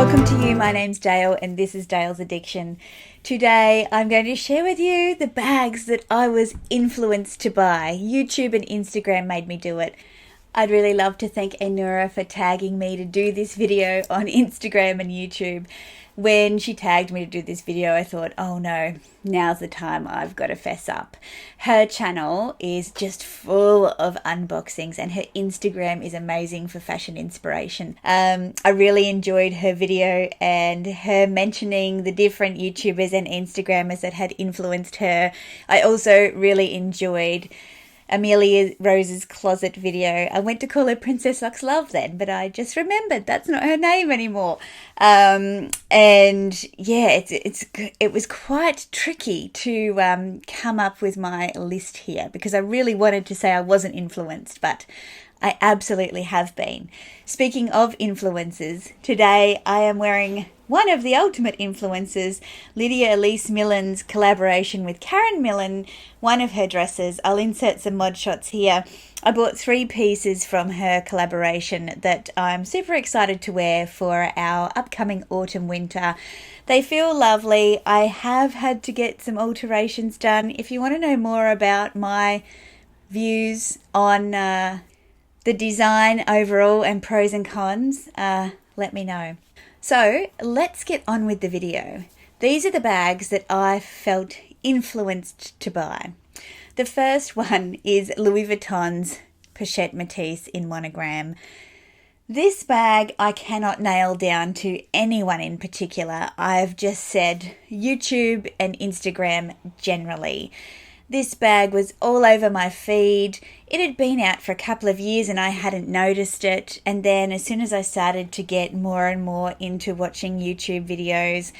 Welcome to you. My name's Dale and this is Dale's Addiction. Today I'm going to share with you the bags that I was influenced to buy. YouTube and Instagram made me do it. I'd really love to thank Enura for tagging me to do this video on Instagram and YouTube. When she tagged me to do this video, I thought, oh no, now's the time I've got to fess up. Her channel is just full of unboxings and her Instagram is amazing for fashion inspiration. I really enjoyed her video and her mentioning the different YouTubers and Instagrammers that had influenced her. I also really enjoyed Amelia Rose's closet video. I went to call her Princess Lux Love then, but I just remembered that's not her name anymore. And yeah, it was quite tricky to come up with my list here because I really wanted to say I wasn't influenced, but I absolutely have been. Speaking of influences, today I am wearing one of the ultimate influences, Lydia Elise Millen's collaboration with Karen Millen, one of her dresses. I'll insert some mod shots here. I bought 3 pieces from her collaboration that I'm super excited to wear for our upcoming autumn-winter. They feel lovely. I have had to get some alterations done. If you want to know more about my views on the design overall and pros and cons, let me know. So let's get on with the video. These are the bags that I felt influenced to buy. The first one is Louis Vuitton's Pachette Matisse in Monogram. This bag I cannot nail down to anyone in particular. I've just said YouTube and Instagram generally. This bag was all over my feed. It had been out for a couple of years and I hadn't noticed it. And then as soon as I started to get more and more into watching YouTube videos,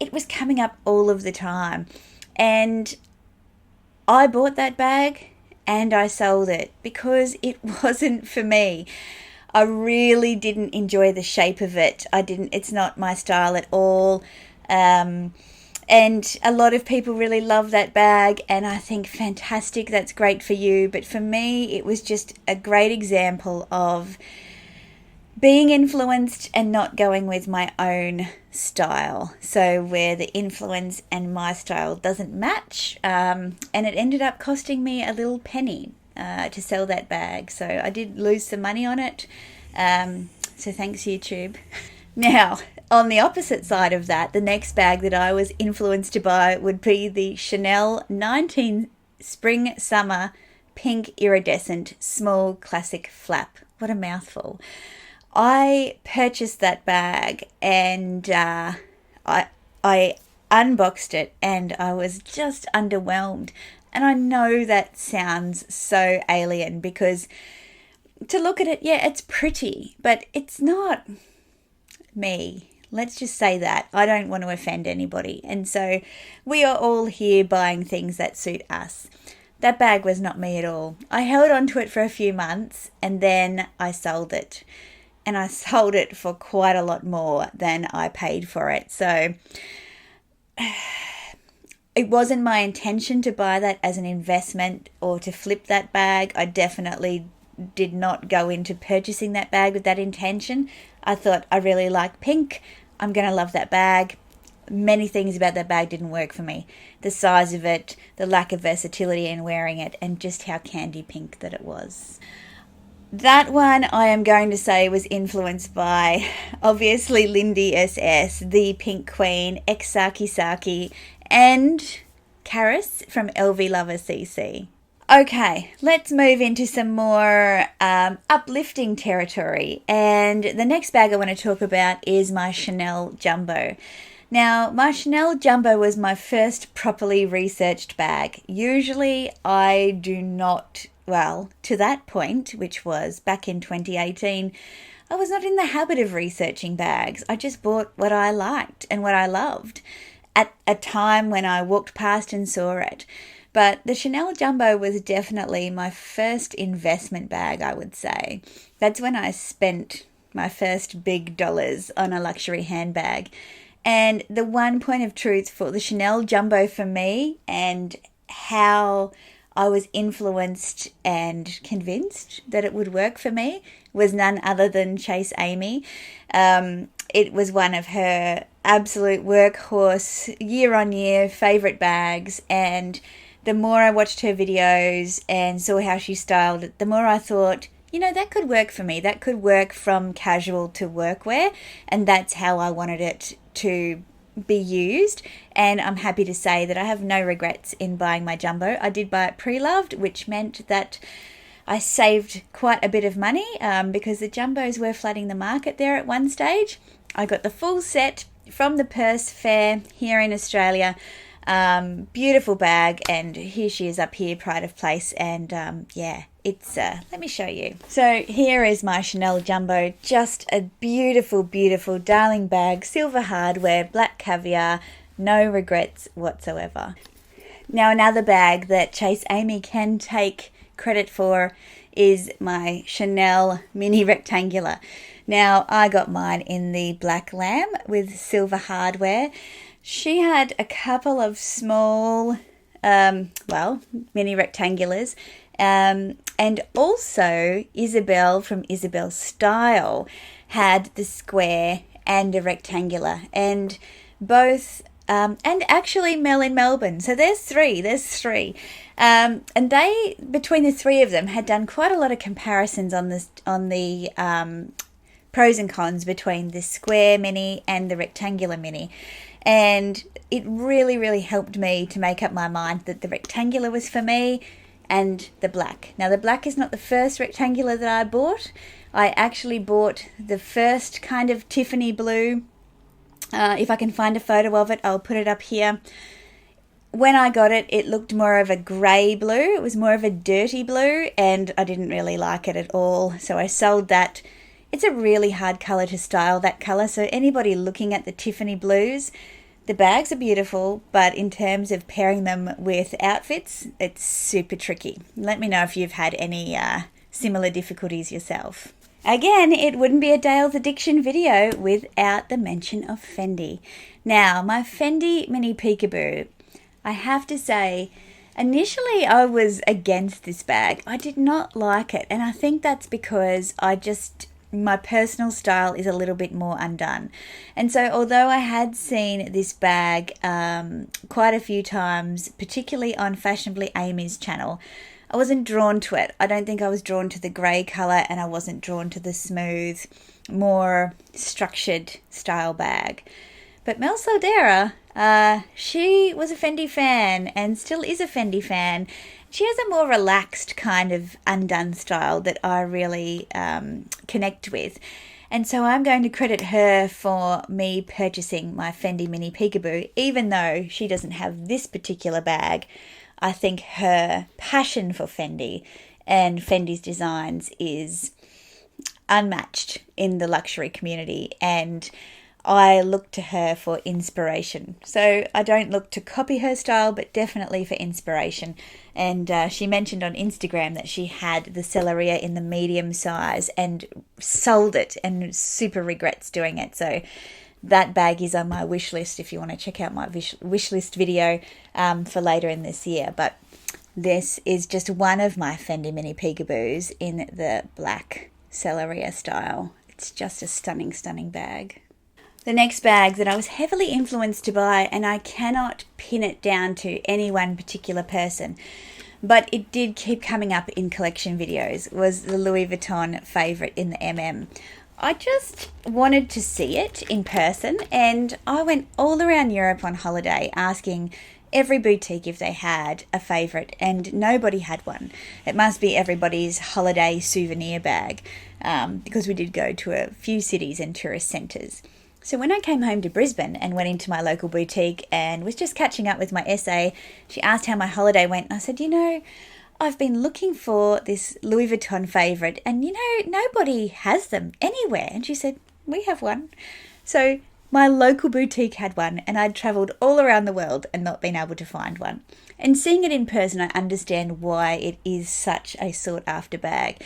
it was coming up all of the time. And I bought that bag and I sold it because it wasn't for me. I really didn't enjoy the shape of it. It's not my style at all. And a lot of people really love that bag and I think fantastic, that's great for you. But for me, it was just a great example of being influenced and not going with my own style. So where the influence and my style doesn't match, and it ended up costing me a little penny to sell that bag. So I did lose some money on it. So thanks, YouTube. Now, on the opposite side of that, the next bag that I was influenced to buy would be the Chanel 19 Spring Summer Pink Iridescent Small Classic Flap. What a mouthful. I purchased that bag and I unboxed it and I was just underwhelmed. And I know that sounds so alien because to look at it, yeah, it's pretty, but it's not me. Let's just say that. I don't want to offend anybody. And so we are all here buying things that suit us. That bag was not me at all. I held on to it for a few months and then I sold it. And I sold it for quite a lot more than I paid for it. So it wasn't my intention to buy that as an investment or to flip that bag. I definitely did not go into purchasing that bag with that intention. I thought I really like pink. I'm going to love that bag. Many things about that bag didn't work for me. The size of it, the lack of versatility in wearing it, and just how candy pink that it was. That one I am going to say was influenced by, obviously, Lindy SS, the Pink Queen, ex-Saki Saki, and Karis from LV Lover CC. Okay, let's move into some more uplifting territory. And the next bag I want to talk about is my Chanel Jumbo. Now, my Chanel Jumbo was my first properly researched bag. Usually I do not, well, to that point, which was back in 2018, I was not in the habit of researching bags. I just bought what I liked and what I loved at a time when I walked past and saw it. But the Chanel Jumbo was definitely my first investment bag, I would say. That's when I spent my first big dollars on a luxury handbag. And the one point of truth for the Chanel Jumbo for me and how I was influenced and convinced that it would work for me was none other than Chase Amy. It was one of her absolute workhorse, year-on-year favourite bags, and the more I watched her videos and saw how she styled it, the more I thought, you know, that could work for me. That could work from casual to workwear, and that's how I wanted it to be used. And I'm happy to say that I have no regrets in buying my jumbo. I did buy it pre-loved, which meant that I saved quite a bit of money because the jumbos were flooding the market there at one stage. I got the full set from the Purse Fair here in Australia. Beautiful bag, and here she is up here, pride of place, and yeah, it's let me show you. So here is my Chanel jumbo, just a beautiful, beautiful darling bag, silver hardware, black caviar, no regrets whatsoever. Now another bag that Chase Amy can take credit for is my Chanel mini rectangular. Now I got mine in the black lamb with silver hardware. She had a couple of small, mini rectangulars, and also Isabel from Isabel Style had the square and a rectangular, and both, and actually Mel in Melbourne. So there's three. And they, between the three of them, had done quite a lot of comparisons on the pros and cons between the square mini and the rectangular mini. And it really, really helped me to make up my mind that the rectangular was for me and the black. Now, the black is not the first rectangular that I bought. I actually bought the first kind of Tiffany blue. If I can find a photo of it, I'll put it up here. When I got it, it looked more of a grey blue. It was more of a dirty blue, and I didn't really like it at all. So I sold that. It's a really hard colour to style, that colour. So anybody looking at the Tiffany blues, the bags are beautiful, but in terms of pairing them with outfits, it's super tricky. Let me know if you've had any similar difficulties yourself. Again, it wouldn't be a Dale's Addiction video without the mention of Fendi. Now, my Fendi mini Peekaboo, I have to say, initially I was against this bag. I did not like it, and I think that's because my personal style is a little bit more undone. And so although I had seen this bag quite a few times, particularly on Fashionably Amy's channel, I wasn't drawn to it. I don't think I was drawn to the grey colour, and I wasn't drawn to the smooth, more structured style bag. But Mel Soldera, she was a Fendi fan and still is a Fendi fan. She has a more relaxed kind of undone style that I really connect with. And so I'm going to credit her for me purchasing my Fendi mini Peekaboo, even though she doesn't have this particular bag. I think her passion for Fendi and Fendi's designs is unmatched in the luxury community, and I look to her for inspiration. So I don't look to copy her style, but definitely for inspiration. And she mentioned on Instagram that she had the Cellaria in the medium size and sold it and super regrets doing it. So that bag is on my wish list if you want to check out my wish list video for later in this year. But this is just one of my Fendi mini Peekaboos in the black Cellaria style. It's just a stunning, stunning bag. The next bag that I was heavily influenced to buy, and I cannot pin it down to any one particular person, but it did keep coming up in collection videos, was the Louis Vuitton favourite in the MM. I just wanted to see it in person, and I went all around Europe on holiday asking every boutique if they had a favourite, and nobody had one. It must be everybody's holiday souvenir bag, because we did go to a few cities and tourist centres. So when I came home to Brisbane and went into my local boutique and was just catching up with my essay, she asked how my holiday went, and I said, I've been looking for this Louis Vuitton favourite, and nobody has them anywhere. And she said, we have one. So my local boutique had one, and I'd travelled all around the world and not been able to find one. And seeing it in person, I understand why it is such a sought after bag.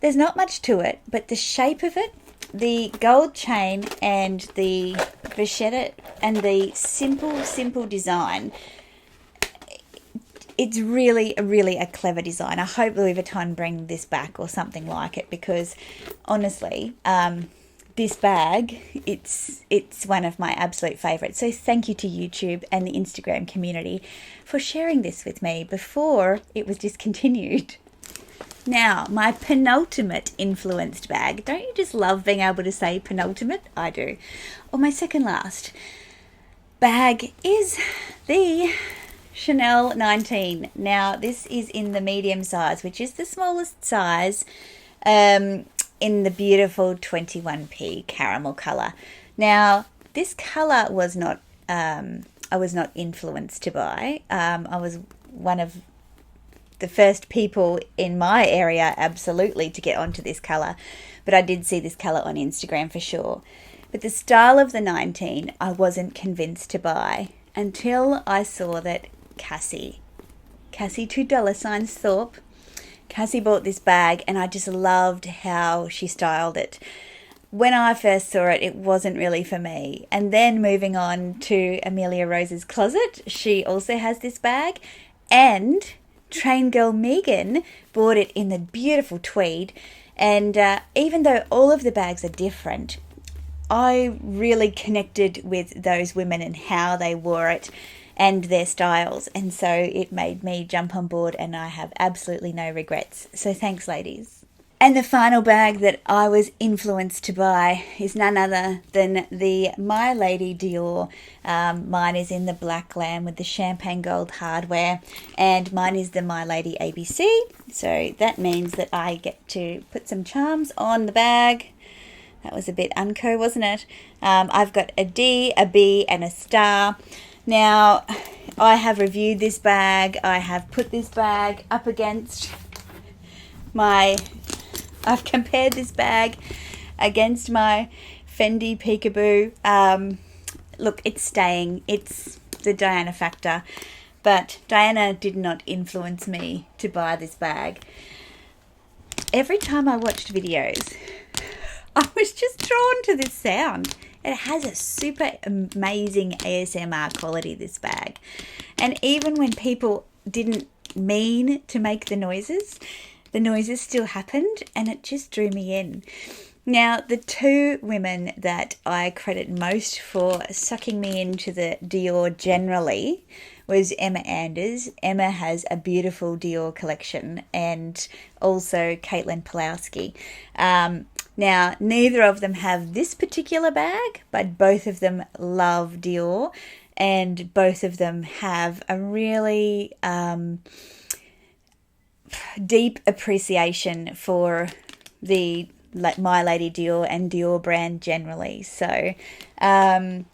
There's not much to it, but the shape of it, the gold chain and the Pachette and the simple design, it's really a clever design. I hope Louis Vuitton bring this back or something like it, because honestly, this bag, it's one of my absolute favorites. So thank you to YouTube and the Instagram community for sharing this with me before it was discontinued. Now, my penultimate influenced bag. Don't you just love being able to say penultimate? I do. Or my second last bag is the Chanel 19. Now, this is in the medium size, which is the smallest size, in the beautiful 21p caramel colour. Now, this colour was not, I was not influenced to buy. I was one of the first people in my area absolutely to get onto this colour, but I did see this colour on Instagram for sure. But the style of the 19 I wasn't convinced to buy until I saw that Cassie $2 Thorpe, Cassie bought this bag, and I just loved how she styled it. When I first saw it, it wasn't really for me. And then moving on to Amelia Rose's closet, she also has this bag, and Train Girl Megan bought it in the beautiful tweed. And even though all of the bags are different, I really connected with those women and how they wore it and their styles. And so it made me jump on board, and I have absolutely no regrets. So thanks, ladies. And the final bag that I was influenced to buy is none other than the My Lady Dior. Mine is in the black lamb with the champagne gold hardware, and mine is the My Lady ABC. So that means that I get to put some charms on the bag. That was a bit unco, wasn't it? I've got a D, a B, and a star. Now, I have reviewed this bag. I have put this bag up against I've compared this bag against my Fendi Peekaboo. Look, it's staying. It's the Diana factor. But Diana did not influence me to buy this bag. Every time I watched videos, I was just drawn to this sound. It has a super amazing ASMR quality, this bag. And even when people didn't mean to make the noises still happened, and it just drew me in. Now, the two women that I credit most for sucking me into the Dior generally was Emma Anders. Emma has a beautiful Dior collection, and also Caitlin Pulowski. Now, neither of them have this particular bag, but both of them love Dior, and both of them have a really deep appreciation for the My Lady Dior and Dior brand generally. So, no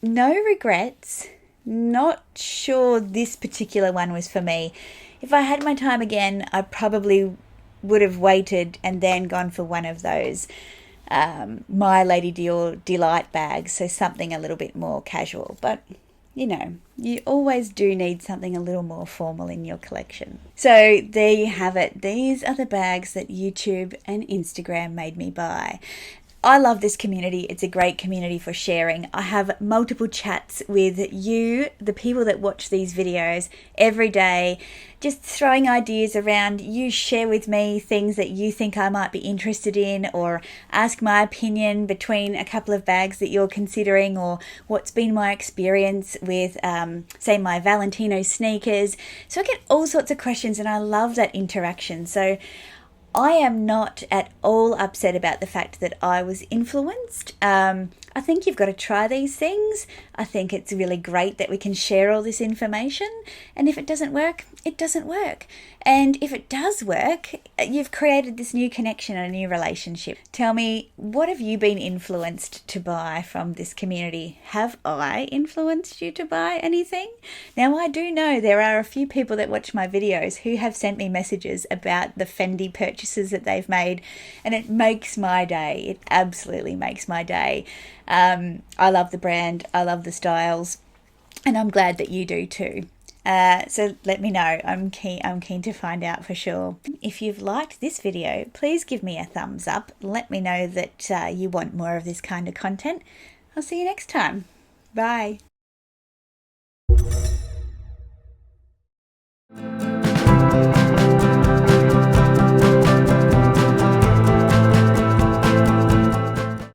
regrets. Not sure this particular one was for me. If I had my time again, I probably would have waited and then gone for one of those My Lady Dior Delight bags, so something a little bit more casual. But you know, you always do need something a little more formal in your collection. So there you have it. These are the bags that YouTube and Instagram made me buy. I love this community. It's a great community for sharing. I have multiple chats with you, the people that watch these videos every day, just throwing ideas around. You share with me things that you think I might be interested in, or ask my opinion between a couple of bags that you're considering, or what's been my experience with, say, my Valentino sneakers. So I get all sorts of questions, and I love that interaction. So I am not at all upset about the fact that I was influenced. I think you've got to try these things. I think it's really great that we can share all this information. And if it doesn't work, it doesn't work. And if it does work, you've created this new connection and a new relationship. Tell me, what have you been influenced to buy from this community? Have I influenced you to buy anything? Now, I do know there are a few people that watch my videos who have sent me messages about the Fendi purchases that they've made, and it makes my day. It absolutely makes my day. I love the brand, I love the styles, and I'm glad that you do too. So let me know. I'm keen to find out for sure. If you've liked this video, please give me a thumbs up. Let me know that you want more of this kind of content. I'll see you next time. Bye.